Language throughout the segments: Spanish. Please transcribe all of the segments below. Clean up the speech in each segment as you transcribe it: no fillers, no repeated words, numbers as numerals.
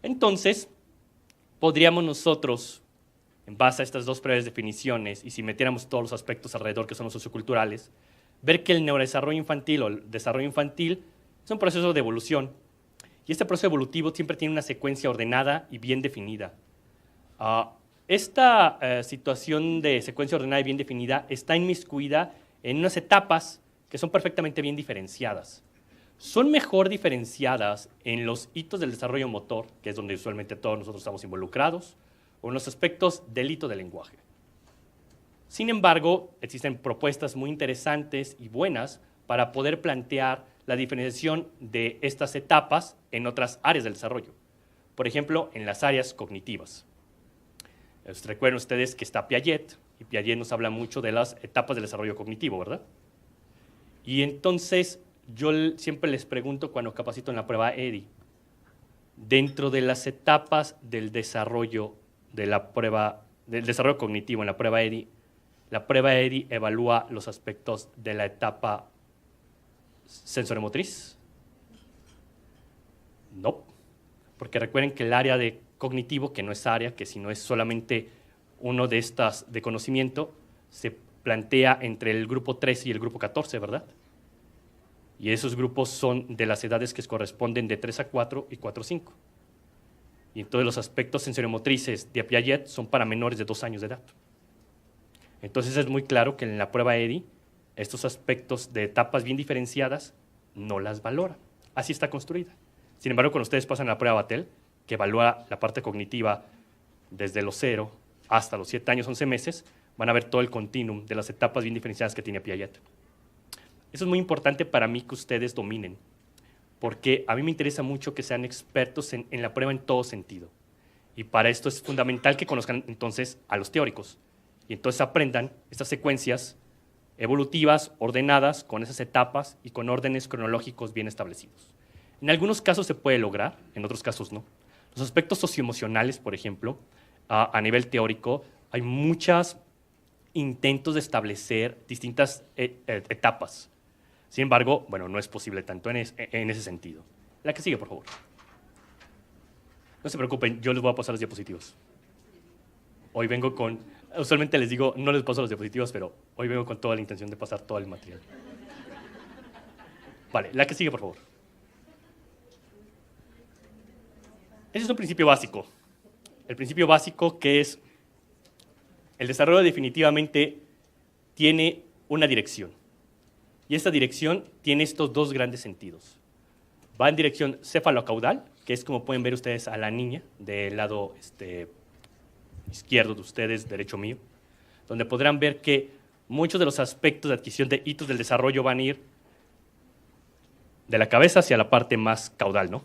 Entonces, podríamos nosotros, en base a estas dos breves definiciones, y si metiéramos todos los aspectos alrededor que son los socioculturales, ver que el neurodesarrollo infantil o el desarrollo infantil es un proceso de evolución. Y este proceso evolutivo siempre tiene una secuencia ordenada y bien definida. Esta situación de secuencia ordenada y bien definida está inmiscuida en unas etapas que son perfectamente bien diferenciadas. Son mejor diferenciadas en los hitos del desarrollo motor, que es donde usualmente todos nosotros estamos involucrados, o en los aspectos del hito del lenguaje. Sin embargo, existen propuestas muy interesantes y buenas para poder plantear la diferenciación de estas etapas en otras áreas del desarrollo. Por ejemplo, en las áreas cognitivas. Recuerden ustedes que está Piaget, y Piaget nos habla mucho de las etapas del desarrollo cognitivo, ¿verdad? Y entonces, yo siempre les pregunto cuando capacito en la prueba EDI, dentro de las etapas del desarrollo del desarrollo cognitivo en la prueba EDI evalúa los aspectos de la etapa sensoriomotriz. No, porque recuerden que el área de cognitivo, que no es área, que si no es solamente uno de estas de conocimiento, se plantea entre el grupo 13 y el grupo 14, ¿verdad? Y esos grupos son de las edades que corresponden de 3 a 4 y 4 a 5. Y entonces los aspectos sensoriomotrices de Piaget son para menores de 2 años de edad. Entonces es muy claro que en la prueba EDI estos aspectos de etapas bien diferenciadas no las valora. Así está construida. Sin embargo, cuando ustedes pasan a la prueba Battelle, que evalúa la parte cognitiva desde los 0 hasta los 7 años, 11 meses, van a ver todo el continuum de las etapas bien diferenciadas que tiene Piaget. Eso es muy importante para mí que ustedes dominen, porque a mí me interesa mucho que sean expertos en la prueba en todo sentido. Y para esto es fundamental que conozcan entonces a los teóricos y entonces aprendan estas secuencias evolutivas, ordenadas, con esas etapas y con órdenes cronológicos bien establecidos. En algunos casos se puede lograr, en otros casos no. Los aspectos socioemocionales, por ejemplo, a nivel teórico, hay muchos intentos de establecer distintas etapas. Sin embargo, bueno, no es posible tanto en ese sentido. La que sigue, por favor. No se preocupen, yo les voy a pasar las diapositivas. Hoy vengo con, usualmente les digo, no les paso las diapositivas, pero hoy vengo con toda la intención de pasar todo el material. Vale, la que sigue, por favor. Ese es un principio básico. El principio básico que es, el desarrollo definitivamente tiene una dirección. Y esta dirección tiene estos dos grandes sentidos. Va en dirección cefalocaudal, que es como pueden ver ustedes a la niña del lado izquierdo de ustedes, derecho mío, donde podrán ver que muchos de los aspectos de adquisición de hitos del desarrollo van a ir de la cabeza hacia la parte más caudal, ¿no?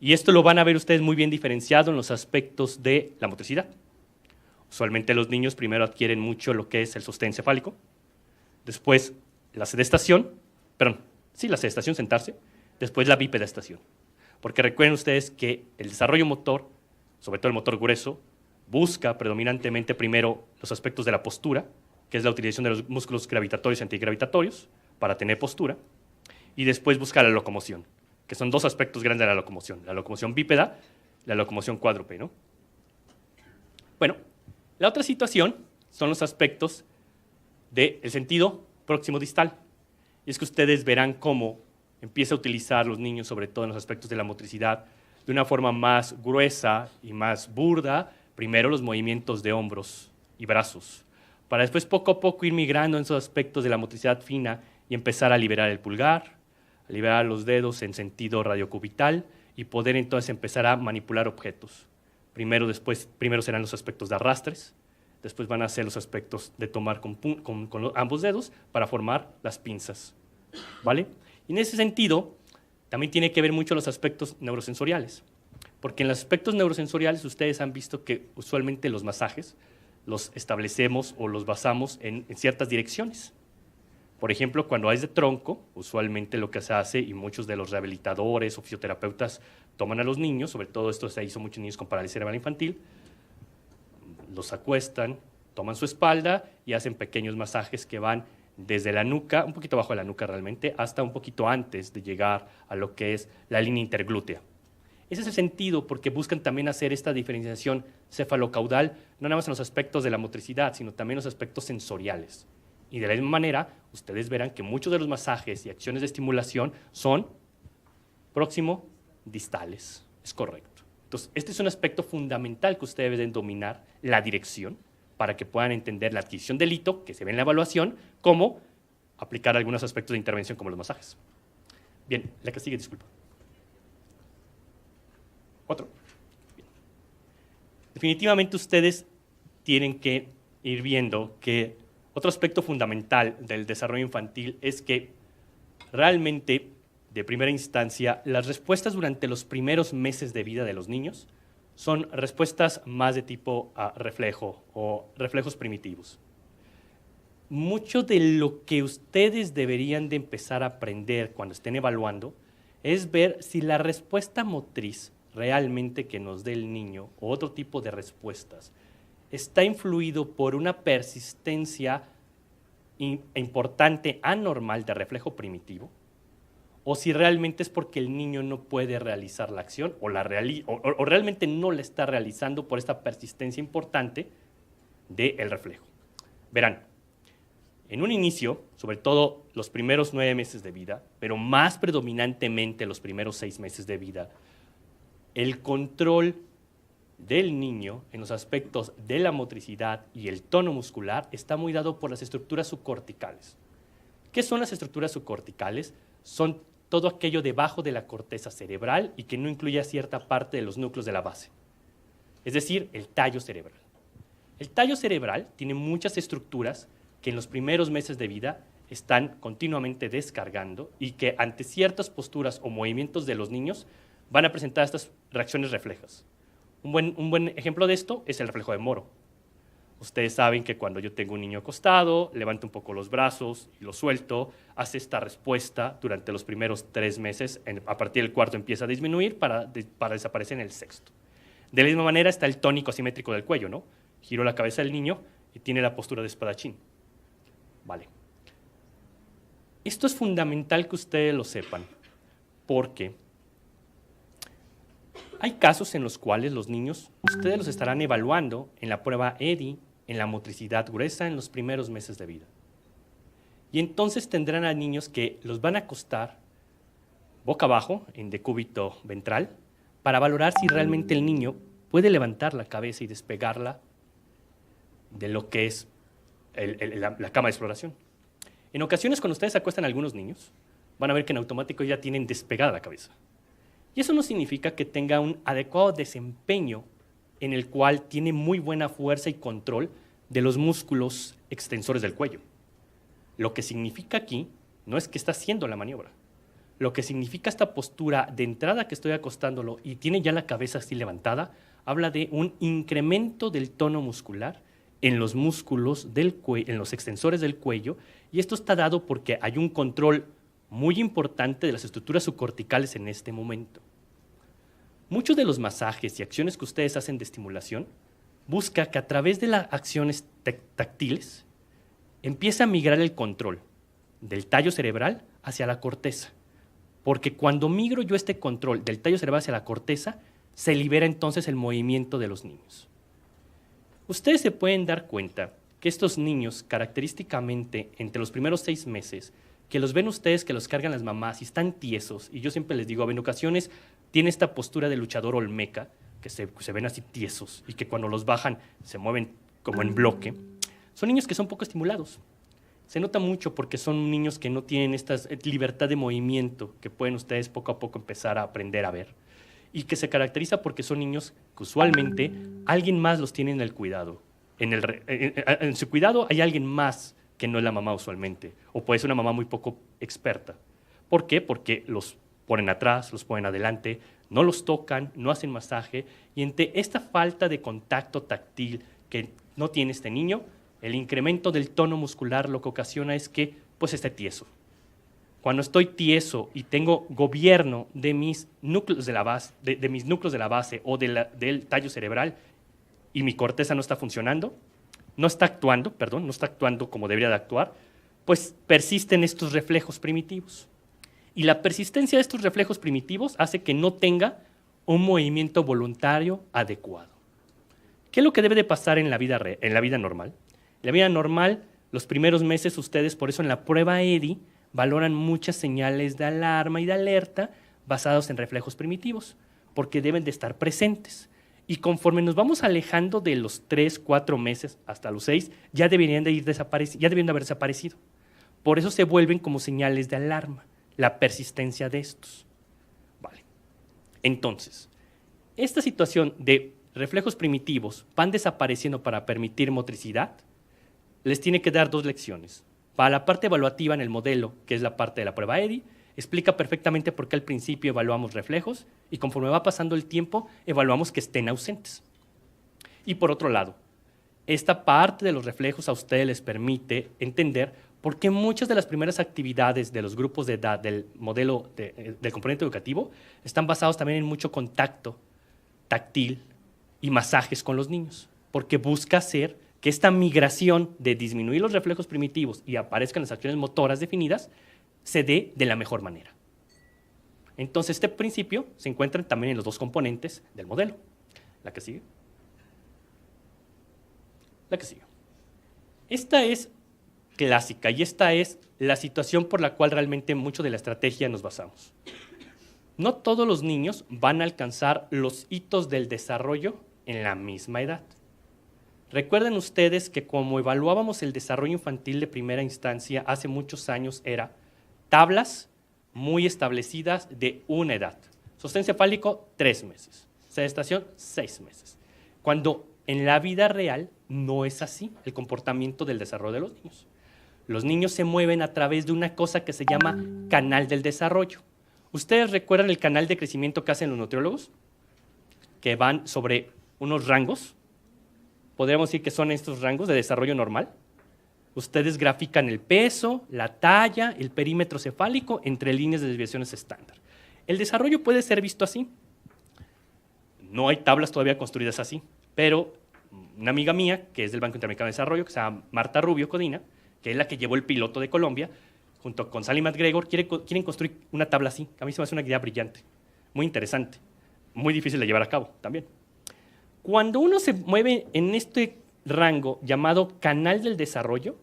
Y esto lo van a ver ustedes muy bien diferenciado en los aspectos de la motricidad. Usualmente los niños primero adquieren mucho lo que es el sostén cefálico, después la sedestación, sentarse, después la bipedestación. Porque recuerden ustedes que el desarrollo motor, sobre todo el motor grueso, busca predominantemente primero los aspectos de la postura, que es la utilización de los músculos gravitatorios y antigravitatorios para tener postura, y después busca la locomoción, que son dos aspectos grandes de la locomoción bípeda, la locomoción cuádrupe, ¿no? Bueno, la otra situación son los aspectos del sentido próximo distal. Y es que ustedes verán cómo empieza a utilizar los niños, sobre todo en los aspectos de la motricidad, de una forma más gruesa y más burda, primero los movimientos de hombros y brazos, para después poco a poco ir migrando en esos aspectos de la motricidad fina y empezar a liberar el pulgar, a liberar los dedos en sentido radiocubital y poder entonces empezar a manipular objetos. Primero serán los aspectos de arrastres, después van a ser los aspectos de tomar con ambos dedos para formar las pinzas, ¿vale? Y en ese sentido, también tiene que ver mucho los aspectos neurosensoriales, porque en los aspectos neurosensoriales ustedes han visto que usualmente los masajes los establecemos o los basamos en ciertas direcciones. Por ejemplo, cuando es de tronco, usualmente lo que se hace, y muchos de los rehabilitadores o fisioterapeutas toman a los niños, sobre todo esto se hizo muchos niños con parálisis cerebral infantil, los acuestan, toman su espalda y hacen pequeños masajes que van desde la nuca, un poquito abajo de la nuca realmente, hasta un poquito antes de llegar a lo que es la línea interglútea. Ese es el sentido, porque buscan también hacer esta diferenciación cefalocaudal, no nada más en los aspectos de la motricidad, sino también en los aspectos sensoriales. Y de la misma manera, ustedes verán que muchos de los masajes y acciones de estimulación son próximo-distales. Es correcto. Entonces, este es un aspecto fundamental que ustedes deben dominar, la dirección, para que puedan entender la adquisición del hito, que se ve en la evaluación, como aplicar algunos aspectos de intervención como los masajes. Bien, la que sigue, disculpa. 4. Bien. Definitivamente ustedes tienen que ir viendo que otro aspecto fundamental del desarrollo infantil es que realmente, de primera instancia, las respuestas durante los primeros meses de vida de los niños son respuestas más de tipo reflejo o reflejos primitivos. Mucho de lo que ustedes deberían de empezar a aprender cuando estén evaluando es ver si la respuesta motriz realmente que nos dé el niño o otro tipo de respuestas está influido por una persistencia importante anormal de reflejo primitivo, o si realmente es porque el niño no puede realizar la acción o realmente no la está realizando por esta persistencia importante del reflejo. Verán, en un inicio, sobre todo los primeros 9 meses de vida, pero más predominantemente los primeros 6 meses de vida, el control del niño en los aspectos de la motricidad y el tono muscular está muy dado por las estructuras subcorticales. ¿Qué son las estructuras subcorticales? Son todo aquello debajo de la corteza cerebral y que no incluye cierta parte de los núcleos de la base, es decir, el tallo cerebral. El tallo cerebral tiene muchas estructuras que en los primeros meses de vida están continuamente descargando y que ante ciertas posturas o movimientos de los niños van a presentar estas reacciones reflejas. Un buen ejemplo de esto es el reflejo de Moro. Ustedes saben que cuando yo tengo un niño acostado, levanto un poco los brazos y lo suelto, hace esta respuesta durante los primeros 3 meses, a partir del cuarto empieza a disminuir para desaparecer en el sexto. De la misma manera está el tónico asimétrico del cuello, ¿no? Giro la cabeza del niño y tiene la postura de espadachín. Vale. Esto es fundamental que ustedes lo sepan, porque hay casos en los cuales los niños, ustedes los estarán evaluando en la prueba EDI, en la motricidad gruesa en los primeros meses de vida. Y entonces tendrán a niños que los van a acostar boca abajo, en decúbito ventral, para valorar si realmente el niño puede levantar la cabeza y despegarla de lo que es la cama de exploración. En ocasiones, cuando ustedes acuestan a algunos niños, van a ver que en automático ya tienen despegada la cabeza. Y eso no significa que tenga un adecuado desempeño en el cual tiene muy buena fuerza y control de los músculos extensores del cuello. Lo que significa aquí no es que está haciendo la maniobra. Lo que significa esta postura de entrada que estoy acostándolo y tiene ya la cabeza así levantada, habla de un incremento del tono muscular en los músculos del cuello, en los extensores del cuello, y esto está dado porque hay un control muy importante de las estructuras subcorticales en este momento. Muchos de los masajes y acciones que ustedes hacen de estimulación busca que a través de las acciones táctiles empiece a migrar el control del tallo cerebral hacia la corteza, porque cuando migro yo este control del tallo cerebral hacia la corteza, se libera entonces el movimiento de los niños. Ustedes se pueden dar cuenta que estos niños, característicamente entre los primeros 6 meses, que los ven ustedes, que los cargan las mamás y están tiesos, y yo siempre les digo, en ocasiones tiene esta postura de luchador olmeca, que se ven así tiesos y que cuando los bajan se mueven como en bloque, son niños que son poco estimulados. Se nota mucho porque son niños que no tienen esta libertad de movimiento que pueden ustedes poco a poco empezar a aprender a ver, y que se caracteriza porque son niños que usualmente alguien más los tiene en el cuidado. En su cuidado hay alguien más que no es la mamá usualmente, o puede ser una mamá muy poco experta. ¿Por qué? Porque los ponen atrás, los ponen adelante, no los tocan, no hacen masaje, y ante esta falta de contacto táctil que no tiene este niño, el incremento del tono muscular lo que ocasiona es que pues esté tieso. Cuando estoy tieso y tengo gobierno de mis núcleos de la base, de mis núcleos de la base o del tallo cerebral, y mi corteza no está funcionando, no está actuando como debería de actuar, pues persisten estos reflejos primitivos. Y la persistencia de estos reflejos primitivos hace que no tenga un movimiento voluntario adecuado. ¿Qué es lo que debe de pasar en la vida normal? En la vida normal, los primeros meses ustedes, por eso en la prueba EDI, valoran muchas señales de alarma y de alerta basados en reflejos primitivos, porque deben de estar presentes. Y conforme nos vamos alejando de los 3, 4 meses hasta los 6, ya deberían de haber desaparecido. Por eso se vuelven como señales de alarma, la persistencia de estos. Vale. Entonces, esta situación de reflejos primitivos van desapareciendo para permitir motricidad, les tiene que dar 2 lecciones. Para la parte evaluativa en el modelo, que es la parte de la prueba EDI, explica perfectamente por qué al principio evaluamos reflejos y conforme va pasando el tiempo, evaluamos que estén ausentes. Y por otro lado, esta parte de los reflejos a ustedes les permite entender por qué muchas de las primeras actividades de los grupos de edad del modelo del componente educativo están basados también en mucho contacto táctil y masajes con los niños, porque busca hacer que esta migración de disminuir los reflejos primitivos y aparezcan las acciones motoras definidas se dé de la mejor manera. Entonces, este principio se encuentra también en los 2 componentes del modelo. La que sigue. La que sigue. Esta es clásica y esta es la situación por la cual realmente mucho de la estrategia nos basamos. No todos los niños van a alcanzar los hitos del desarrollo en la misma edad. Recuerden ustedes que como evaluábamos el desarrollo infantil de primera instancia hace muchos años era tablas muy establecidas de una edad. Sostén cefálico, 3 meses. Sedestación, 6 meses. Cuando en la vida real no es así el comportamiento del desarrollo de los niños. Los niños se mueven a través de una cosa que se llama canal del desarrollo. ¿Ustedes recuerdan el canal de crecimiento que hacen los nutriólogos? Que van sobre unos rangos. Podríamos decir que son estos rangos de desarrollo normal. Ustedes grafican el peso, la talla, el perímetro cefálico entre líneas de desviaciones estándar. El desarrollo puede ser visto así. No hay tablas todavía construidas así, pero una amiga mía, que es del Banco Interamericano de Desarrollo, que se llama Marta Rubio Codina, que es la que llevó el piloto de Colombia, junto con Sally McGregor, quieren construir una tabla así. A mí se me hace una idea brillante, muy interesante, muy difícil de llevar a cabo también. Cuando uno se mueve en este rango llamado canal del desarrollo,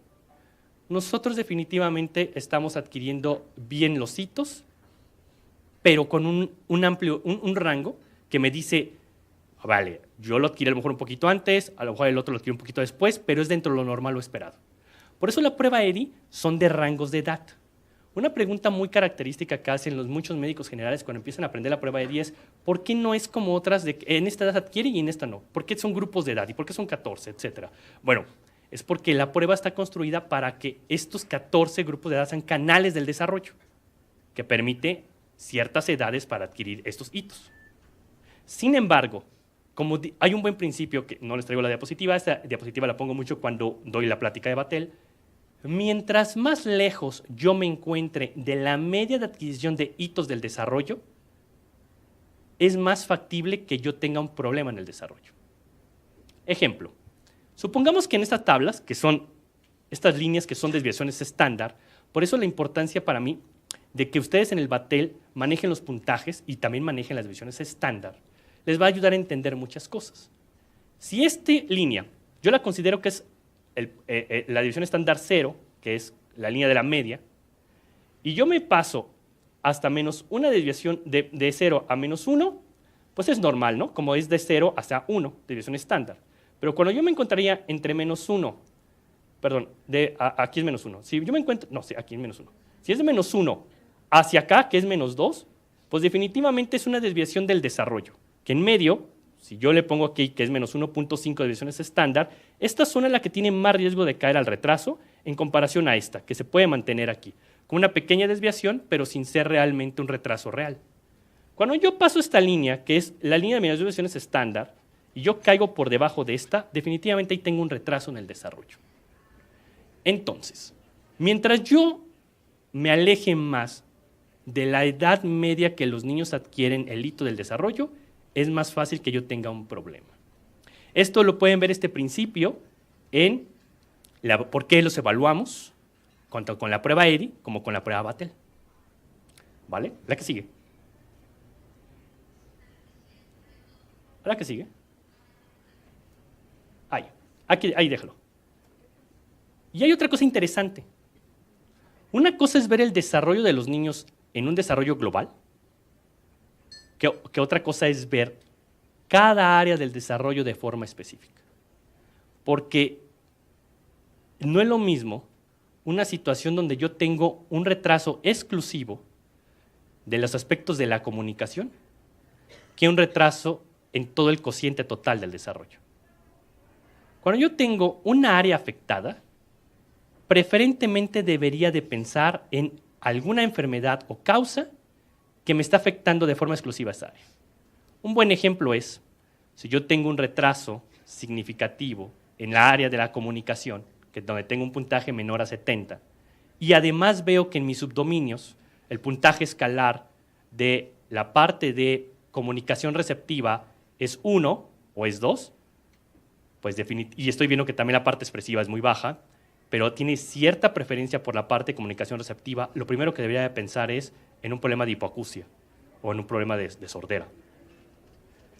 nosotros definitivamente estamos adquiriendo bien los hitos, pero con un amplio rango que me dice, vale, yo lo adquirí a lo mejor un poquito antes, a lo mejor el otro lo adquirí un poquito después, pero es dentro de lo normal o esperado. Por eso la prueba EDI son de rangos de edad. Una pregunta muy característica que hacen los muchos médicos generales cuando empiezan a aprender la prueba EDI es ¿por qué no es como otras de que en esta edad adquiere y en esta no? ¿Por qué son grupos de edad y por qué son 14, etcétera? Bueno, es porque la prueba está construida para que estos 14 grupos de edad sean canales del desarrollo, que permite ciertas edades para adquirir estos hitos. Sin embargo, como hay un buen principio, que no les traigo la diapositiva, esta diapositiva la pongo mucho cuando doy la plática de Battelle, mientras más lejos yo me encuentre de la media de adquisición de hitos del desarrollo, es más factible que yo tenga un problema en el desarrollo. Ejemplo, supongamos que en estas tablas, que son estas líneas que son desviaciones estándar, por eso la importancia para mí de que ustedes en el Battelle manejen los puntajes y también manejen las desviaciones estándar, les va a ayudar a entender muchas cosas. Si esta línea, yo la considero que es la división estándar 0, que es la línea de la media, y yo me paso hasta menos una desviación de 0 a menos 1, pues es normal, ¿no? Como es de 0 hasta 1, desviación estándar. Pero cuando yo me encontraría entre menos 1, perdón, aquí es menos 1. Si yo me encuentro, no, sí, aquí es menos 1. Si es de menos 1 hacia acá, que es menos 2, pues definitivamente es una desviación del desarrollo, que en medio, si yo le pongo aquí que es menos 1.5 desviaciones estándar, esta zona es la que tiene más riesgo de caer al retraso en comparación a esta, que se puede mantener aquí, con una pequeña desviación, pero sin ser realmente un retraso real. Cuando yo paso esta línea, que es la línea de menos desviaciones estándar, y yo caigo por debajo de esta, definitivamente ahí tengo un retraso en el desarrollo. Entonces, mientras yo me aleje más de la edad media que los niños adquieren el hito del desarrollo, es más fácil que yo tenga un problema. Esto lo pueden ver este principio en por qué los evaluamos, tanto con la prueba EDI como con la prueba Battelle. ¿Vale? La que sigue. ¿Verdad que sigue? Ahí déjalo. Y hay otra cosa interesante. Una cosa es ver el desarrollo de los niños en un desarrollo global, que otra cosa es ver cada área del desarrollo de forma específica. Porque no es lo mismo una situación donde yo tengo un retraso exclusivo de los aspectos de la comunicación que un retraso en todo el cociente total del desarrollo. Cuando yo tengo una área afectada, preferentemente debería de pensar en alguna enfermedad o causa que me está afectando de forma exclusiva a esa área. Un buen ejemplo es, si yo tengo un retraso significativo en la área de la comunicación, donde tengo un puntaje menor a 70, y además veo que en mis subdominios el puntaje escalar de la parte de comunicación receptiva es 1 o es 2, pues y estoy viendo que también la parte expresiva es muy baja, pero tiene cierta preferencia por la parte de comunicación receptiva, lo primero que debería de pensar es en un problema de hipoacusia o en un problema de sordera.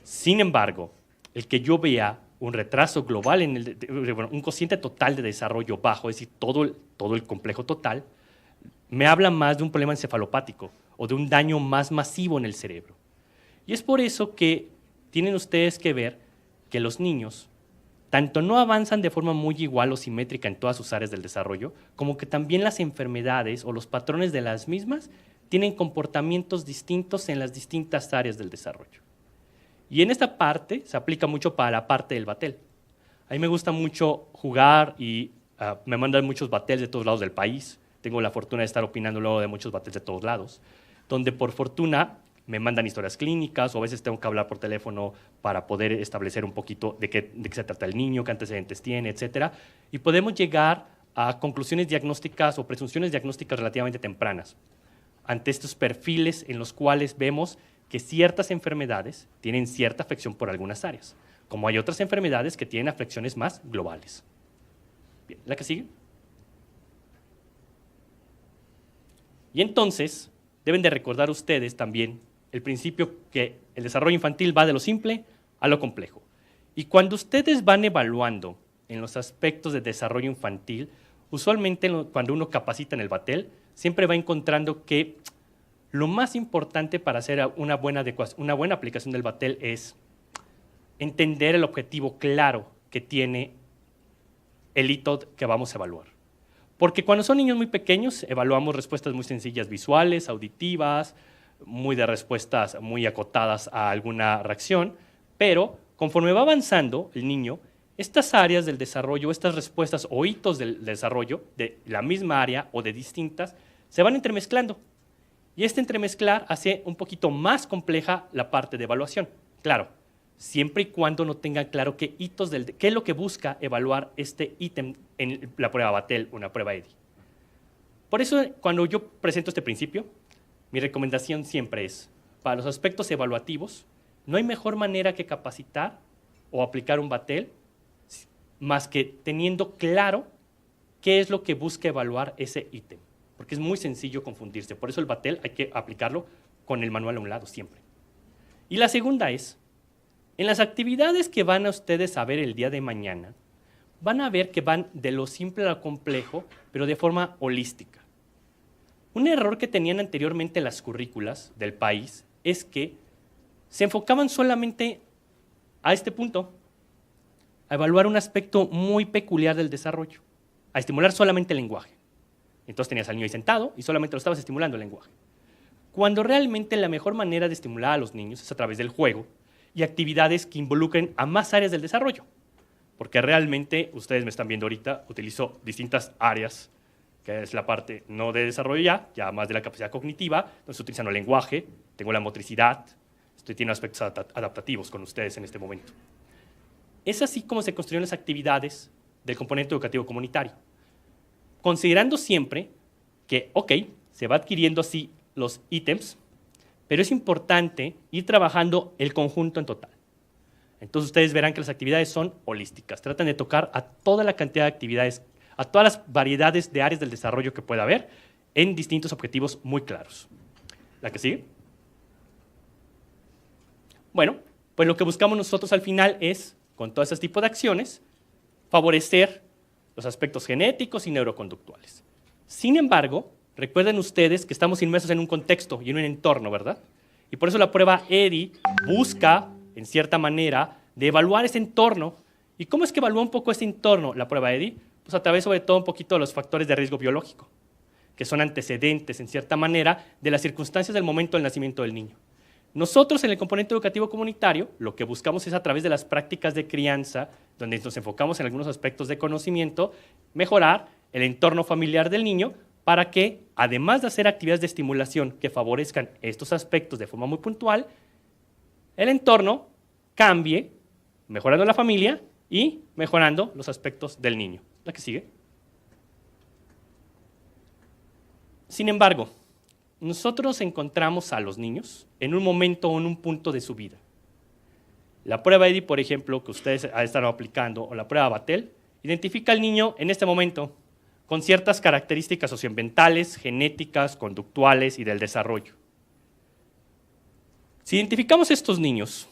Sin embargo, el que yo vea un retraso global, un cociente total de desarrollo bajo, es decir, todo el complejo total, me habla más de un problema encefalopático o de un daño más masivo en el cerebro. Y es por eso que tienen ustedes que ver que los niños tanto no avanzan de forma muy igual o simétrica en todas sus áreas del desarrollo, como que también las enfermedades o los patrones de las mismas tienen comportamientos distintos en las distintas áreas del desarrollo. Y en esta parte se aplica mucho para la parte del batel. A mí me gusta mucho jugar y me mandan muchos batels de todos lados del país. Tengo la fortuna de estar opinando luego de muchos batels de todos lados, donde por fortuna me mandan historias clínicas o a veces tengo que hablar por teléfono para poder establecer un poquito de qué se trata el niño, qué antecedentes tiene, etcétera. Y podemos llegar a conclusiones diagnósticas o presunciones diagnósticas relativamente tempranas ante estos perfiles en los cuales vemos que ciertas enfermedades tienen cierta afección por algunas áreas, como hay otras enfermedades que tienen afecciones más globales. Bien, ¿la que sigue? Y entonces, deben de recordar ustedes también el principio que el desarrollo infantil va de lo simple a lo complejo. Y cuando ustedes van evaluando en los aspectos de desarrollo infantil, usualmente cuando uno capacita en el batel, siempre va encontrando que lo más importante para hacer una buena aplicación del batel es entender el objetivo claro que tiene el hito que vamos a evaluar. Porque cuando son niños muy pequeños, evaluamos respuestas muy sencillas visuales, auditivas, muy de respuestas muy acotadas a alguna reacción, pero conforme va avanzando el niño, estas áreas del desarrollo, estas respuestas o hitos del desarrollo de la misma área o de distintas, se van entremezclando. Y este entremezclar hace un poquito más compleja la parte de evaluación. Claro, siempre y cuando no tengan claro qué es lo que busca evaluar este ítem en la prueba Battelle o una prueba EDI. Por eso, cuando yo presento este principio, mi recomendación siempre es, para los aspectos evaluativos, no hay mejor manera que capacitar o aplicar un Battelle más que teniendo claro qué es lo que busca evaluar ese ítem, porque es muy sencillo confundirse. Por eso el Battelle hay que aplicarlo con el manual a un lado siempre. Y la segunda es, en las actividades que van a ustedes a ver el día de mañana, van a ver que van de lo simple a lo complejo, pero de forma holística. Un error que tenían anteriormente las currículas del país es que se enfocaban solamente a este punto, a evaluar un aspecto muy peculiar del desarrollo, a estimular solamente el lenguaje. Entonces tenías al niño ahí sentado y solamente lo estabas estimulando el lenguaje. Cuando realmente la mejor manera de estimular a los niños es a través del juego y actividades que involucren a más áreas del desarrollo. Porque realmente, ustedes me están viendo ahorita, utilizo distintas áreas, que es la parte no de desarrollo ya más de la capacidad cognitiva, donde estoy utilizando el lenguaje, tengo la motricidad, estoy teniendo aspectos adaptativos con ustedes en este momento. Es así como se construyen las actividades del componente educativo comunitario, considerando siempre que, ok, se va adquiriendo así los ítems, pero es importante ir trabajando el conjunto en total. Entonces ustedes verán que las actividades son holísticas, tratan de tocar a toda la cantidad de actividades, a todas las variedades de áreas del desarrollo que pueda haber en distintos objetivos muy claros. ¿La que sigue? Bueno, pues lo que buscamos nosotros al final es, con todo ese tipo de acciones, favorecer los aspectos genéticos y neuroconductuales. Sin embargo, recuerden ustedes que estamos inmersos en un contexto y en un entorno, ¿verdad? Y por eso la prueba EDI busca, en cierta manera, de evaluar ese entorno. ¿Y cómo es que evalúa un poco ese entorno la prueba EDI? Pues a través sobre todo un poquito de los factores de riesgo biológico, que son antecedentes, en cierta manera, de las circunstancias del momento del nacimiento del niño. Nosotros en el componente educativo comunitario lo que buscamos es a través de las prácticas de crianza, donde nos enfocamos en algunos aspectos de conocimiento, mejorar el entorno familiar del niño para que, además de hacer actividades de estimulación que favorezcan estos aspectos de forma muy puntual, el entorno cambie, mejorando la familia y mejorando los aspectos del niño. La que sigue. Sin embargo, nosotros encontramos a los niños en un momento o en un punto de su vida. La prueba EDI, por ejemplo, que ustedes están aplicando, o la prueba Battelle, identifica al niño en este momento con ciertas características socioambientales, genéticas, conductuales y del desarrollo. Si identificamos estos niños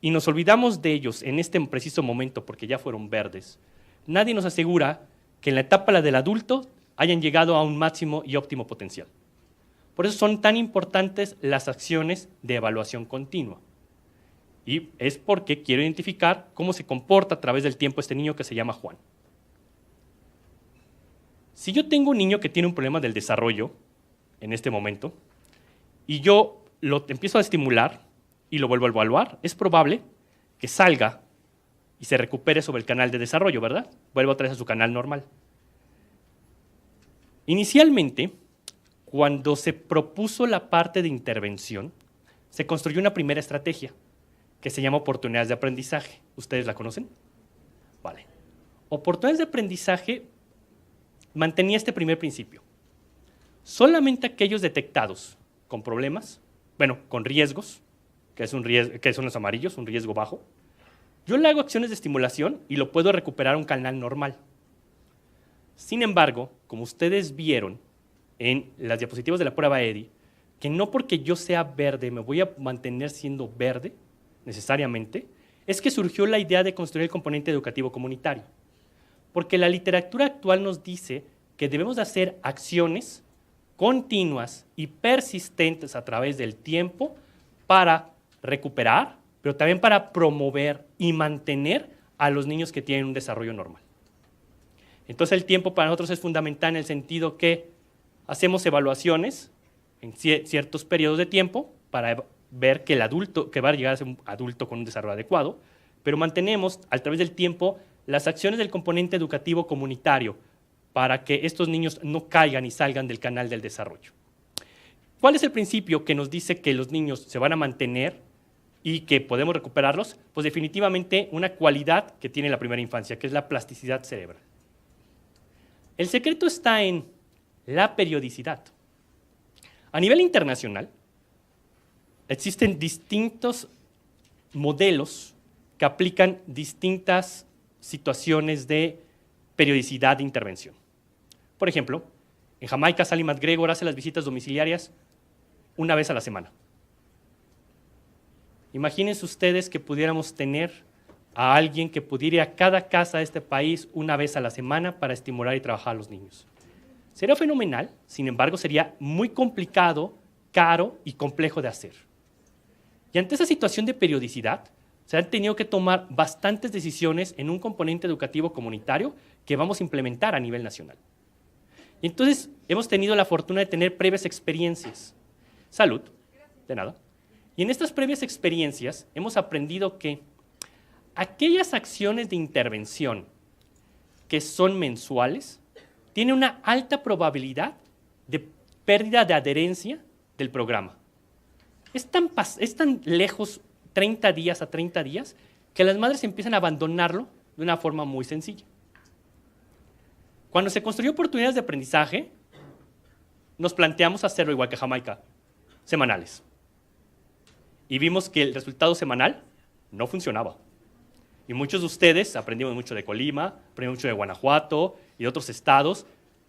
y nos olvidamos de ellos en este preciso momento porque ya fueron verdes, nadie nos asegura que en la etapa del adulto hayan llegado a un máximo y óptimo potencial. Por eso son tan importantes las acciones de evaluación continua. Y es porque quiero identificar cómo se comporta a través del tiempo este niño que se llama Juan. Si yo tengo un niño que tiene un problema del desarrollo en este momento y yo lo empiezo a estimular y lo vuelvo a evaluar, es probable que salga y se recupere sobre el canal de desarrollo, ¿verdad? Vuelva otra vez a su canal normal. Inicialmente, cuando se propuso la parte de intervención, se construyó una primera estrategia que se llama oportunidades de aprendizaje. ¿Ustedes la conocen? Vale. Oportunidades de aprendizaje mantenía este primer principio. Solamente aquellos detectados con problemas, bueno, con riesgos, que son los amarillos, un riesgo bajo, yo le hago acciones de estimulación y lo puedo recuperar a un canal normal. Sin embargo, como ustedes vieron en las diapositivas de la prueba EDI, que no porque yo sea verde me voy a mantener siendo verde, necesariamente, es que surgió la idea de construir el componente educativo comunitario. Porque la literatura actual nos dice que debemos de hacer acciones continuas y persistentes a través del tiempo para recuperar, pero también para promover y mantener a los niños que tienen un desarrollo normal. Entonces el tiempo para nosotros es fundamental en el sentido que hacemos evaluaciones en ciertos periodos de tiempo para ver que el adulto, que va a llegar a ser un adulto con un desarrollo adecuado, pero mantenemos a través del tiempo las acciones del componente educativo comunitario para que estos niños no caigan y salgan del canal del desarrollo. ¿Cuál es el principio que nos dice que los niños se van a mantener y que podemos recuperarlos? Pues definitivamente una cualidad que tiene la primera infancia, que es la plasticidad cerebral. El secreto está en la periodicidad. A nivel internacional, existen distintos modelos que aplican distintas situaciones de periodicidad de intervención. Por ejemplo, en Jamaica, Sally McGregor hace las visitas domiciliarias una vez a la semana. Imagínense ustedes que pudiéramos tener a alguien que pudiera ir a cada casa de este país una vez a la semana para estimular y trabajar a los niños. Sería fenomenal, sin embargo, sería muy complicado, caro y complejo de hacer. Y ante esa situación de periodicidad, se han tenido que tomar bastantes decisiones en un componente educativo comunitario que vamos a implementar a nivel nacional. Y entonces, hemos tenido la fortuna de tener previas experiencias. Salud, de nada. Y en estas previas experiencias hemos aprendido que aquellas acciones de intervención que son mensuales tienen una alta probabilidad de pérdida de adherencia del programa. Es tan lejos 30 días a 30 días que las madres empiezan a abandonarlo de una forma muy sencilla. Cuando se construyó oportunidades de aprendizaje, nos planteamos hacerlo igual que Jamaica, semanales. Y vimos que el resultado semanal no funcionaba. Y muchos de ustedes aprendimos mucho de Colima, aprendimos mucho de Guanajuato y de otros estados,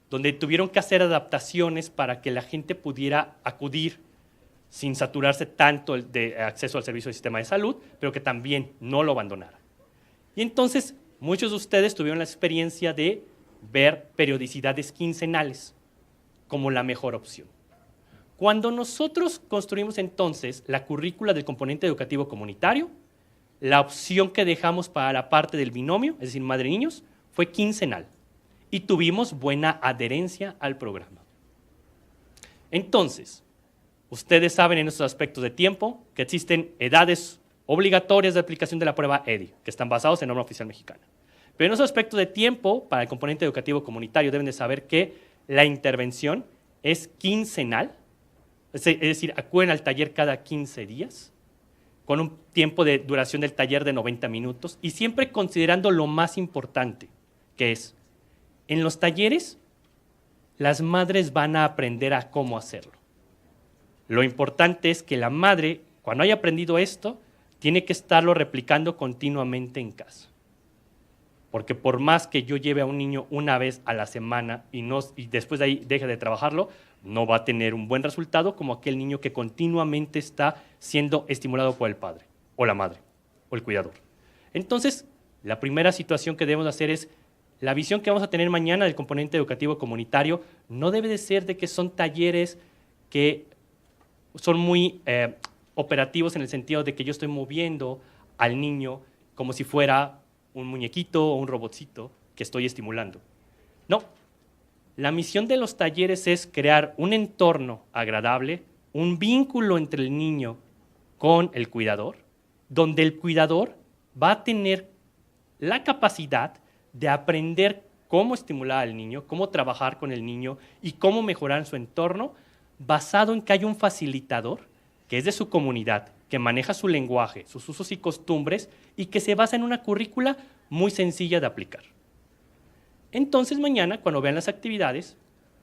donde tuvieron que hacer adaptaciones para que la gente pudiera acudir sin saturarse tanto de acceso al servicio del sistema de salud, pero que también no lo abandonara. Y entonces, muchos de ustedes tuvieron la experiencia de ver periodicidades quincenales como la mejor opción. Cuando nosotros construimos entonces la currícula del componente educativo comunitario, la opción que dejamos para la parte del binomio, es decir, madre-niños, fue quincenal y tuvimos buena adherencia al programa. Entonces, ustedes saben en estos aspectos de tiempo que existen edades obligatorias de aplicación de la prueba EDI, que están basados en norma oficial mexicana. Pero en esos aspectos de tiempo, para el componente educativo comunitario, deben de saber que la intervención es quincenal, es decir, acuden al taller cada 15 días, con un tiempo de duración del taller de 90 minutos, y siempre considerando lo más importante, que es, en los talleres, las madres van a aprender a cómo hacerlo. Lo importante es que la madre, cuando haya aprendido esto, tiene que estarlo replicando continuamente en casa. Porque por más que yo lleve a un niño una vez a la semana y después de ahí deje de trabajarlo, no va a tener un buen resultado como aquel niño que continuamente está siendo estimulado por el padre, o la madre, o el cuidador. Entonces, la primera situación que debemos hacer es, la visión que vamos a tener mañana del componente educativo comunitario no debe de ser de que son talleres que son muy operativos en el sentido de que yo estoy moviendo al niño como si fuera un muñequito o un robotcito que estoy estimulando. No, la misión de los talleres es crear un entorno agradable, un vínculo entre el niño con el cuidador, donde el cuidador va a tener la capacidad de aprender cómo estimular al niño, cómo trabajar con el niño y cómo mejorar su entorno, basado en que hay un facilitador que es de su comunidad, que maneja su lenguaje, sus usos y costumbres y que se basa en una currícula muy sencilla de aplicar. Entonces mañana, cuando vean las actividades,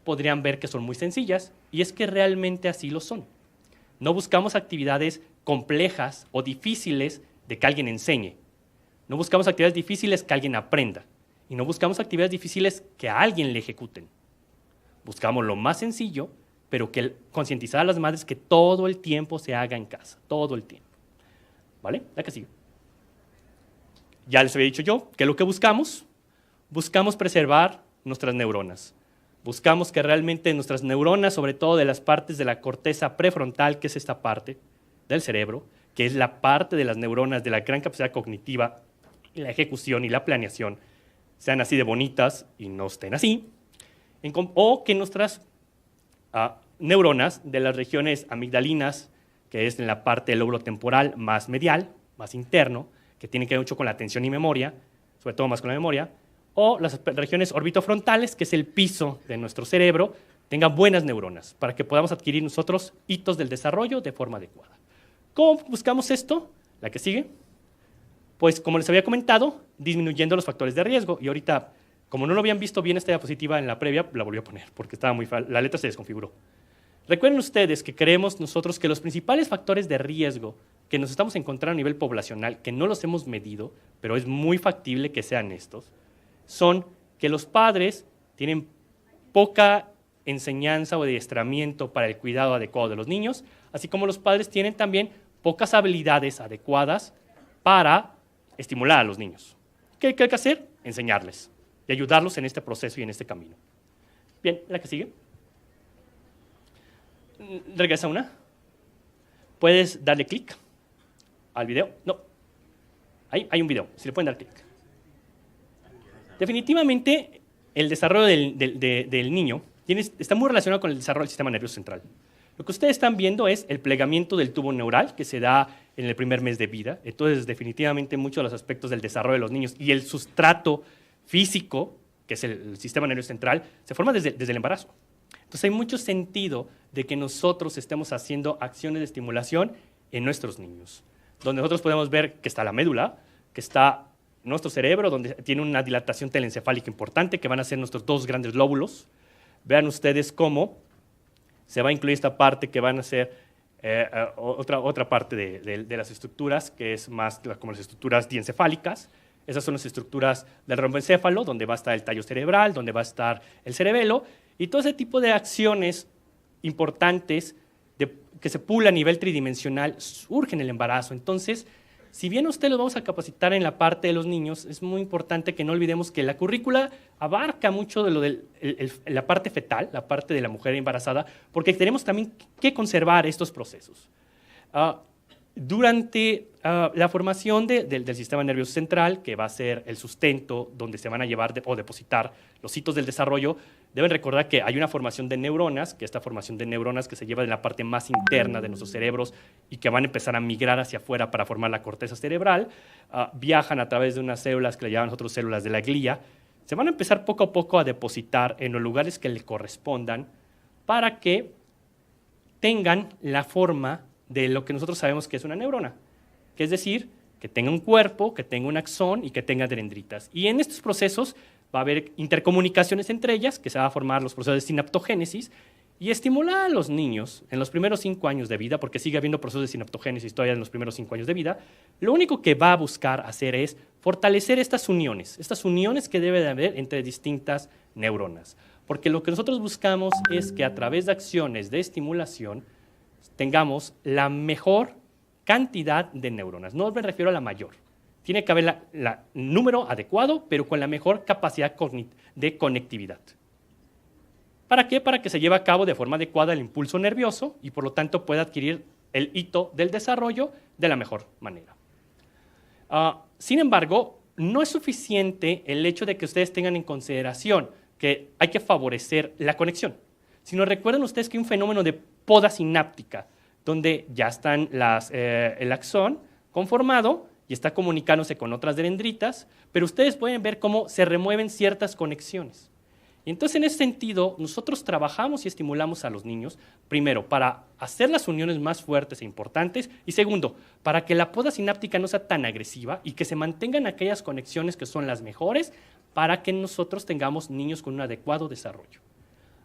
podrían ver que son muy sencillas y es que realmente así lo son. No buscamos actividades complejas o difíciles de que alguien enseñe. No buscamos actividades difíciles que alguien aprenda. Y no buscamos actividades difíciles que a alguien le ejecuten. Buscamos lo más sencillo, pero que concientizar a las madres que todo el tiempo se haga en casa, todo el tiempo. ¿Vale? La que sigue. Ya les había dicho yo que lo que buscamos preservar nuestras neuronas. Buscamos que realmente nuestras neuronas, sobre todo de las partes de la corteza prefrontal, que es esta parte del cerebro, que es la parte de las neuronas de la gran capacidad cognitiva, y la ejecución y la planeación, sean así de bonitas y no estén así, o que nuestras neuronas de las regiones amigdalinas, que es en la parte del lóbulo temporal más medial, más interno, que tiene que ver mucho con la atención y memoria, sobre todo más con la memoria, o las regiones orbitofrontales, que es el piso de nuestro cerebro, tengan buenas neuronas, para que podamos adquirir nosotros hitos del desarrollo de forma adecuada. ¿Cómo buscamos esto? La que sigue. Pues, como les había comentado, disminuyendo los factores de riesgo. Y ahorita, como no lo habían visto bien esta diapositiva en la previa, la volví a poner, porque estaba muy la letra se desconfiguró. Recuerden ustedes que creemos nosotros que los principales factores de riesgo que nos estamos encontrando a nivel poblacional, que no los hemos medido, pero es muy factible que sean estos, son que los padres tienen poca enseñanza o adiestramiento para el cuidado adecuado de los niños, así como los padres tienen también pocas habilidades adecuadas para estimular a los niños. ¿Qué hay que hacer? Enseñarles y ayudarlos en este proceso y en este camino. Bien, la que sigue. Regresa una. ¿Puedes darle clic al video? No. Ahí hay un video, si le pueden dar clic. Definitivamente, el desarrollo del niño está muy relacionado con el desarrollo del sistema nervioso central. Lo que ustedes están viendo es el plegamiento del tubo neural que se da en el primer mes de vida. Entonces, definitivamente, muchos de los aspectos del desarrollo de los niños y el sustrato físico, que es el sistema nervioso central, se forma desde el embarazo. Entonces, hay mucho sentido de que nosotros estemos haciendo acciones de estimulación en nuestros niños, donde nosotros podemos ver que está la médula, que está nuestro cerebro, donde tiene una dilatación telencefálica importante, que van a ser nuestros dos grandes lóbulos. Vean ustedes cómo se va a incluir esta parte que van a ser otra parte de las estructuras, que es más como las estructuras diencefálicas. Esas son las estructuras del romboencéfalo, donde va a estar el tallo cerebral, donde va a estar el cerebelo, y todo ese tipo de acciones importantes que se pula a nivel tridimensional surge en el embarazo. Entonces, si bien a usted lo vamos a capacitar en la parte de los niños, es muy importante que no olvidemos que la currícula abarca mucho de lo de la parte fetal, la parte de la mujer embarazada, porque tenemos también que conservar estos procesos. Durante la formación del sistema nervioso central, que va a ser el sustento donde se van a llevar o depositar los hitos del desarrollo, deben recordar que hay una formación de neuronas, que esta formación de neuronas que se lleva de la parte más interna de nuestros cerebros y que van a empezar a migrar hacia afuera para formar la corteza cerebral, viajan a través de unas células que le llamamos nosotros células de la glía, se van a empezar poco a poco a depositar en los lugares que le correspondan para que tengan la forma de lo que nosotros sabemos que es una neurona, que es decir, que tenga un cuerpo, que tenga un axón y que tenga dendritas. Y en estos procesos va a haber intercomunicaciones entre ellas, que se va a formar los procesos de sinaptogénesis, y estimular a los niños en los primeros 5 años de vida, porque sigue habiendo procesos de sinaptogénesis todavía en los primeros 5 años de vida, lo único que va a buscar hacer es fortalecer estas uniones que debe de haber entre distintas neuronas. Porque lo que nosotros buscamos es que a través de acciones de estimulación tengamos la mejor cantidad de neuronas. No me refiero a la mayor. Tiene que haber el número adecuado, pero con la mejor capacidad de conectividad. ¿Para qué? Para que se lleve a cabo de forma adecuada el impulso nervioso y por lo tanto pueda adquirir el hito del desarrollo de la mejor manera. Sin embargo, no es suficiente el hecho de que ustedes tengan en consideración que hay que favorecer la conexión, sino recuerden ustedes que hay un fenómeno de poda sináptica, donde ya están el axón conformado y está comunicándose con otras dendritas, pero ustedes pueden ver cómo se remueven ciertas conexiones. Y entonces, en ese sentido, nosotros trabajamos y estimulamos a los niños, primero, para hacer las uniones más fuertes e importantes, y segundo, para que la poda sináptica no sea tan agresiva y que se mantengan aquellas conexiones que son las mejores para que nosotros tengamos niños con un adecuado desarrollo.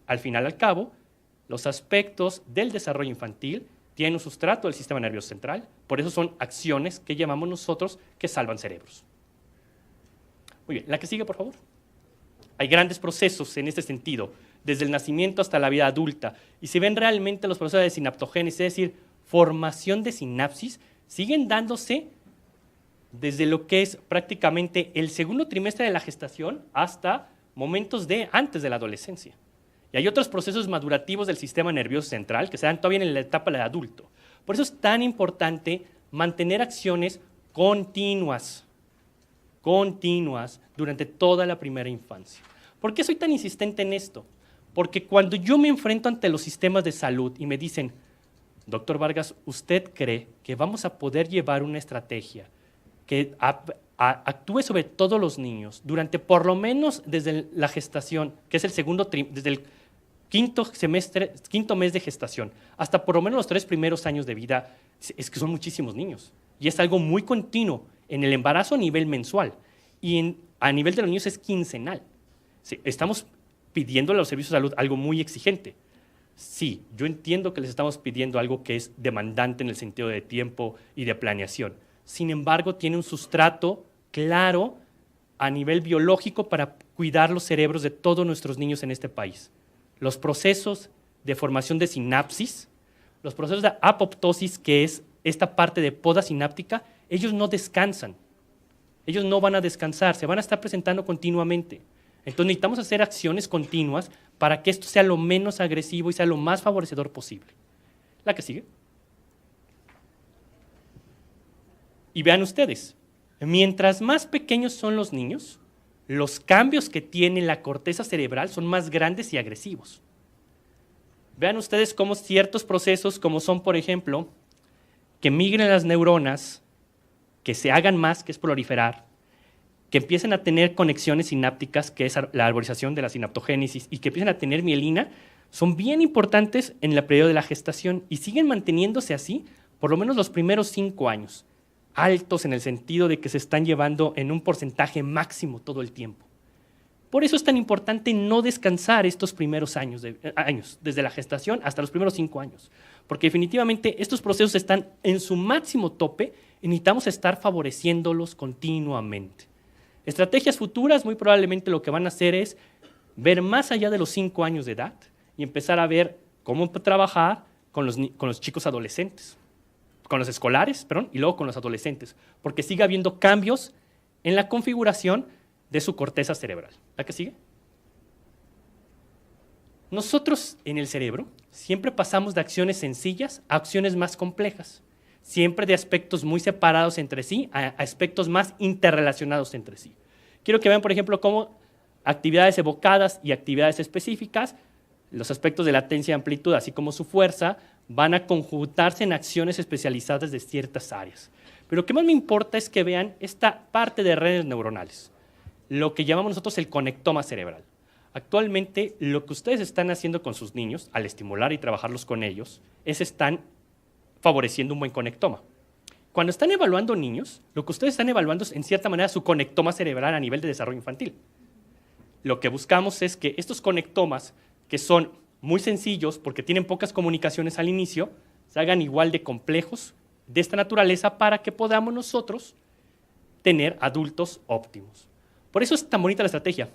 Al final, al cabo, los aspectos del desarrollo infantil tienen un sustrato del sistema nervioso central, por eso son acciones que llamamos nosotros que salvan cerebros. Muy bien, la que sigue, por favor. Hay grandes procesos en este sentido, desde el nacimiento hasta la vida adulta, y si ven realmente los procesos de sinaptogénesis, es decir, formación de sinapsis, siguen dándose desde lo que es prácticamente el segundo trimestre de la gestación hasta momentos antes de la adolescencia. Y hay otros procesos madurativos del sistema nervioso central que se dan todavía en la etapa del adulto. Por eso es tan importante mantener acciones continuas durante toda la primera infancia. ¿Por qué soy tan insistente en esto? Porque cuando yo me enfrento ante los sistemas de salud y me dicen, doctor Vargas, ¿usted cree que vamos a poder llevar una estrategia que actúe sobre todos los niños durante por lo menos desde la gestación, que es desde el quinto mes de gestación, hasta por lo menos los 3 primeros años de vida? Es que son muchísimos niños y es algo muy continuo. En el embarazo a nivel mensual y a nivel de los niños es quincenal. Sí, estamos pidiéndole a los servicios de salud algo muy exigente. Sí, yo entiendo que les estamos pidiendo algo que es demandante en el sentido de tiempo y de planeación. Sin embargo, tiene un sustrato claro a nivel biológico para cuidar los cerebros de todos nuestros niños en este país. Los procesos de formación de sinapsis, los procesos de apoptosis, que es esta parte de poda sináptica, ellos no descansan, ellos no van a descansar, se van a estar presentando continuamente. Entonces necesitamos hacer acciones continuas para que esto sea lo menos agresivo y sea lo más favorecedor posible. La que sigue. Y vean ustedes, mientras más pequeños son los niños, los cambios que tiene la corteza cerebral son más grandes y agresivos. Vean ustedes cómo ciertos procesos, como son, por ejemplo, que migren las neuronas, que se hagan más, que es proliferar, que empiecen a tener conexiones sinápticas, que es la arborización de la sinaptogénesis, y que empiecen a tener mielina, son bien importantes en el periodo de la gestación y siguen manteniéndose así por lo menos los primeros 5 años, altos en el sentido de que se están llevando en un porcentaje máximo todo el tiempo. Por eso es tan importante no descansar estos primeros años, desde la gestación hasta los primeros 5 años, porque definitivamente estos procesos están en su máximo tope y necesitamos estar favoreciéndolos continuamente. Estrategias futuras muy probablemente lo que van a hacer es ver más allá de los 5 años de edad y empezar a ver cómo trabajar con los chicos adolescentes, con los escolares, perdón, y luego con los adolescentes, porque sigue habiendo cambios en la configuración de su corteza cerebral. ¿La que sigue? Nosotros en el cerebro siempre pasamos de acciones sencillas a acciones más complejas, siempre de aspectos muy separados entre sí a aspectos más interrelacionados entre sí. Quiero que vean, por ejemplo, cómo actividades evocadas y actividades específicas, los aspectos de latencia y amplitud, así como su fuerza, van a conjuntarse en acciones especializadas de ciertas áreas. Pero lo que más me importa es que vean esta parte de redes neuronales, lo que llamamos nosotros el conectoma cerebral. Actualmente, lo que ustedes están haciendo con sus niños, al estimular y trabajarlos con ellos, es están favoreciendo un buen conectoma. Cuando están evaluando niños, lo que ustedes están evaluando es, en cierta manera, su conectoma cerebral a nivel de desarrollo infantil. Lo que buscamos es que estos conectomas, que son muy sencillos porque tienen pocas comunicaciones al inicio, se hagan igual de complejos de esta naturaleza para que podamos nosotros tener adultos óptimos. Por eso es tan bonita la estrategia,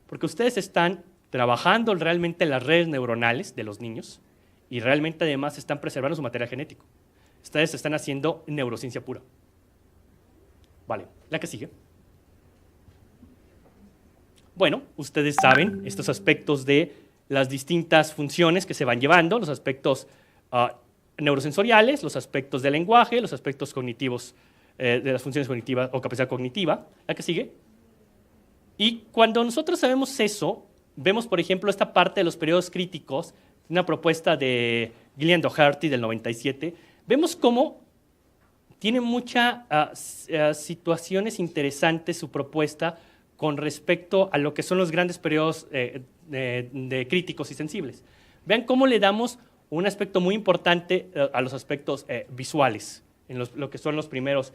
porque ustedes están trabajando realmente las redes neuronales de los niños y realmente además están preservando su material genético. Ustedes están haciendo neurociencia pura. Vale, la que sigue. Bueno, ustedes saben estos aspectos de las distintas funciones que se van llevando, los aspectos neurosensoriales, los aspectos del lenguaje, los aspectos cognitivos de las funciones cognitivas o capacidad cognitiva. La que sigue. Y cuando nosotros sabemos eso, vemos, por ejemplo, esta parte de los periodos críticos, una propuesta de Gillian Doherty del 97, vemos cómo tiene muchas situaciones interesantes su propuesta con respecto a lo que son los grandes periodos de críticos y sensibles. Vean cómo le damos un aspecto muy importante a los aspectos visuales, en lo que son los primeros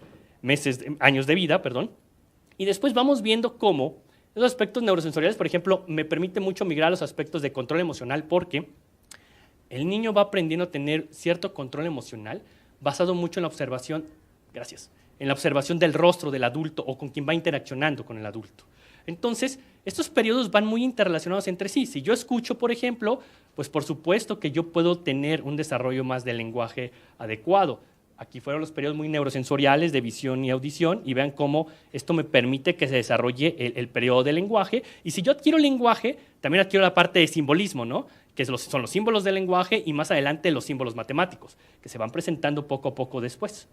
años de vida, perdón, y después vamos viendo cómo esos aspectos neurosensoriales, por ejemplo, me permite mucho migrar a los aspectos de control emocional porque el niño va aprendiendo a tener cierto control emocional basado mucho en la observación, gracias, en la observación del rostro del adulto o con quien va interaccionando con el adulto. Entonces, estos periodos van muy interrelacionados entre sí. Si yo escucho, por ejemplo, pues por supuesto que yo puedo tener un desarrollo más del lenguaje adecuado. Aquí fueron los periodos muy neurosensoriales de visión y audición y vean cómo esto me permite que se desarrolle el periodo del lenguaje. Y si yo adquiero lenguaje, también adquiero la parte de simbolismo, ¿no? Que son los símbolos del lenguaje y más adelante los símbolos matemáticos, que se van presentando poco a poco después.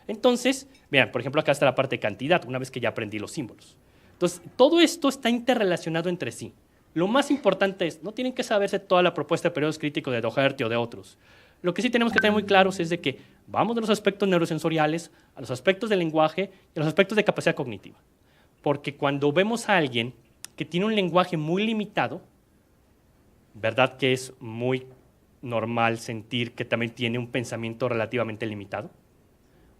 Entonces, vean, por ejemplo, acá está la parte de cantidad, una vez que ya aprendí los símbolos. Entonces, todo esto está interrelacionado entre sí. Lo más importante es, no tienen que saberse toda la propuesta de periodos críticos de Doherty o de otros. Lo que sí tenemos que tener muy claros es de que vamos de los aspectos neurosensoriales a los aspectos del lenguaje y a los aspectos de capacidad cognitiva. Porque cuando vemos a alguien que tiene un lenguaje muy limitado, ¿verdad que es muy normal sentir que también tiene un pensamiento relativamente limitado?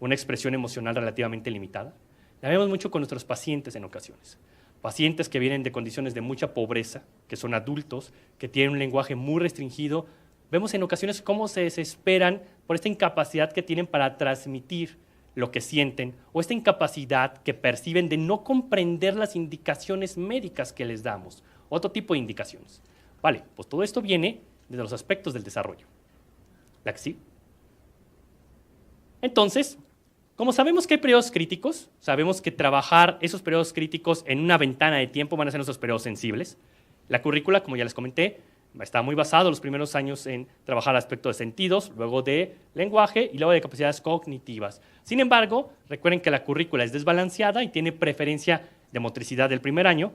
Una expresión emocional relativamente limitada. La vemos mucho con nuestros pacientes en ocasiones. Pacientes que vienen de condiciones de mucha pobreza, que son adultos, que tienen un lenguaje muy restringido. Vemos en ocasiones cómo se desesperan por esta incapacidad que tienen para transmitir lo que sienten o esta incapacidad que perciben de no comprender las indicaciones médicas que les damos, otro tipo de indicaciones. Vale, pues todo esto viene desde los aspectos del desarrollo. ¿La que sí? Entonces, como sabemos que hay periodos críticos, sabemos que trabajar esos periodos críticos en una ventana de tiempo van a ser nuestros periodos sensibles. La currícula, como ya les comenté, está muy basado los primeros años en trabajar aspectos de sentidos, luego de lenguaje y luego de capacidades cognitivas. Sin embargo, recuerden que la currícula es desbalanceada y tiene preferencia de motricidad del primer año,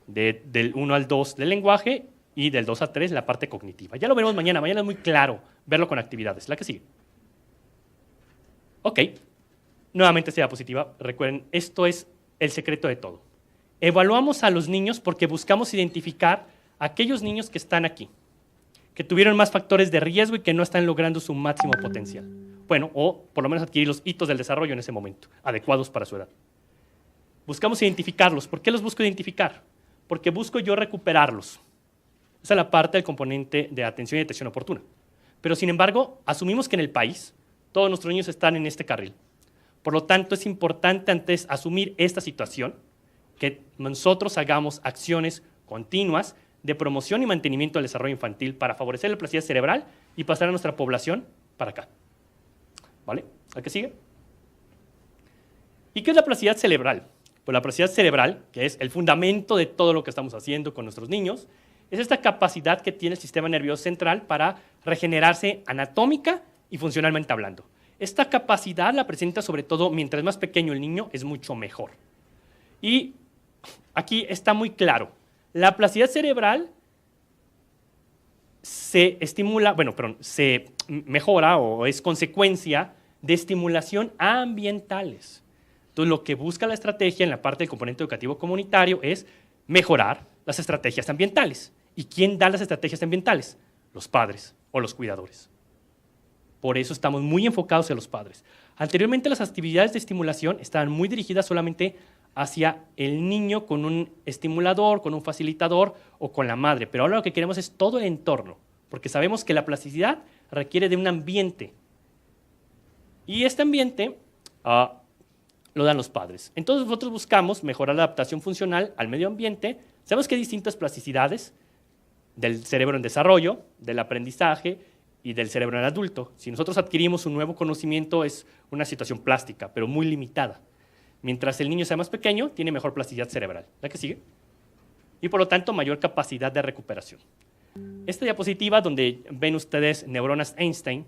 del 1 al 2 del lenguaje y del 2 a 3 la parte cognitiva. Ya lo veremos mañana. Mañana es muy claro verlo con actividades. La que sigue. Ok. Nuevamente esta diapositiva. Recuerden, esto es el secreto de todo. Evaluamos a los niños porque buscamos identificar a aquellos niños que están aquí, que tuvieron más factores de riesgo y que no están logrando su máximo potencial. Bueno, o por lo menos adquirir los hitos del desarrollo en ese momento, adecuados para su edad. Buscamos identificarlos. ¿Por qué los busco identificar? Porque busco yo recuperarlos. Esa es la parte del componente de atención y detección oportuna. Pero, sin embargo, asumimos que en el país todos nuestros niños están en este carril. Por lo tanto, es importante antes asumir esta situación, que nosotros hagamos acciones continuas de promoción y mantenimiento del desarrollo infantil para favorecer la plasticidad cerebral y pasar a nuestra población para acá. ¿Vale? ¿A qué sigue? ¿Y qué es la plasticidad cerebral? Pues la plasticidad cerebral, que es el fundamento de todo lo que estamos haciendo con nuestros niños, es esta capacidad que tiene el sistema nervioso central para regenerarse anatómica y funcionalmente hablando. Esta capacidad la presenta sobre todo mientras más pequeño el niño, es mucho mejor. Y aquí está muy claro. La plasticidad cerebral se mejora o es consecuencia de estimulación ambientales. Entonces, lo que busca la estrategia en la parte del componente educativo comunitario es mejorar las estrategias ambientales. ¿Y quién da las estrategias ambientales? Los padres o los cuidadores. Por eso estamos muy enfocados en los padres. Anteriormente, las actividades de estimulación estaban muy dirigidas solamente hacia el niño con un estimulador, con un facilitador o con la madre. Pero ahora lo que queremos es todo el entorno, porque sabemos que la plasticidad requiere de un ambiente. Y este ambiente lo dan los padres. Entonces nosotros buscamos mejorar la adaptación funcional al medio ambiente. Sabemos que hay distintas plasticidades del cerebro en desarrollo, del aprendizaje y del cerebro en adulto. Si nosotros adquirimos un nuevo conocimiento es una situación plástica, pero muy limitada. Mientras el niño sea más pequeño, tiene mejor plasticidad cerebral. ¿La que sigue? Y por lo tanto, mayor capacidad de recuperación. Esta diapositiva, donde ven ustedes neuronas Einstein,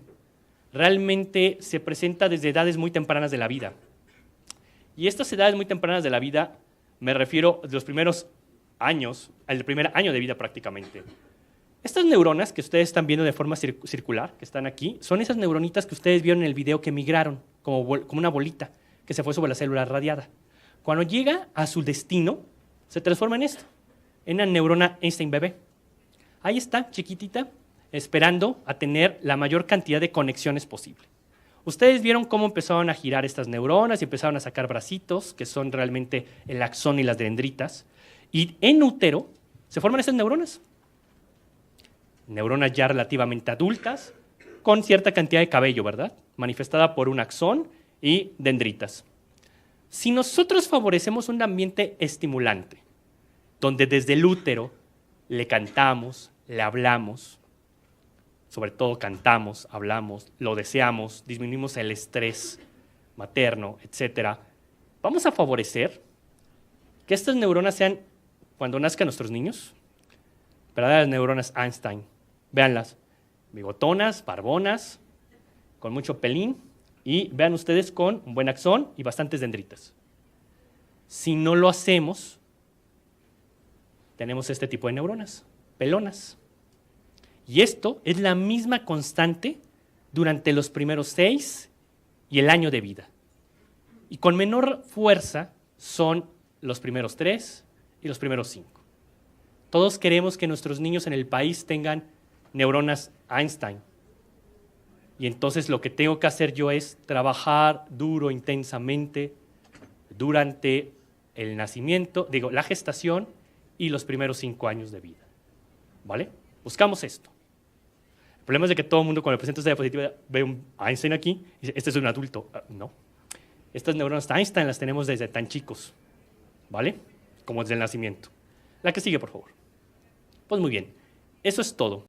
realmente se presenta desde edades muy tempranas de la vida. Y estas edades muy tempranas de la vida, me refiero a los primeros años, al primer año de vida prácticamente. Estas neuronas que ustedes están viendo de forma circular, que están aquí, son esas neuronitas que ustedes vieron en el video que migraron, como una bolita que se fue sobre la célula radiada. Cuando llega a su destino, se transforma en esto, en una neurona Einstein bebé. Ahí está, chiquitita, esperando a tener la mayor cantidad de conexiones posible. Ustedes vieron cómo empezaron a girar estas neuronas y empezaron a sacar bracitos, que son realmente el axón y las dendritas. Y en útero se forman estas neuronas. Neuronas ya relativamente adultas, con cierta cantidad de cabello, ¿verdad? Manifestada por un axón y dendritas. Si nosotros favorecemos un ambiente estimulante, donde desde el útero le cantamos, le hablamos, sobre todo cantamos, hablamos, lo deseamos, disminuimos el estrés materno, etc., vamos a favorecer que estas neuronas sean, cuando nazcan nuestros niños, verdaderas neuronas Einstein. Véanlas, bigotonas, barbonas, con mucho pelín, y vean ustedes con un buen axón y bastantes dendritas. Si no lo hacemos, tenemos este tipo de neuronas, pelonas. Y esto es la misma constante durante los primeros 6 y el año de vida. Y con menor fuerza son los primeros 3 y los primeros 5. Todos queremos que nuestros niños en el país tengan neuronas Einstein. Y entonces lo que tengo que hacer yo es trabajar duro, intensamente, durante el nacimiento, la gestación y los primeros 5 años de vida. ¿Vale? Buscamos esto. El problema es de que todo el mundo cuando le presento esta diapositiva ve un Einstein aquí y dice, este es un adulto. No. Estas neuronas Einstein las tenemos desde tan chicos. ¿Vale? Como desde el nacimiento. La que sigue, por favor. Pues muy bien. Eso es todo.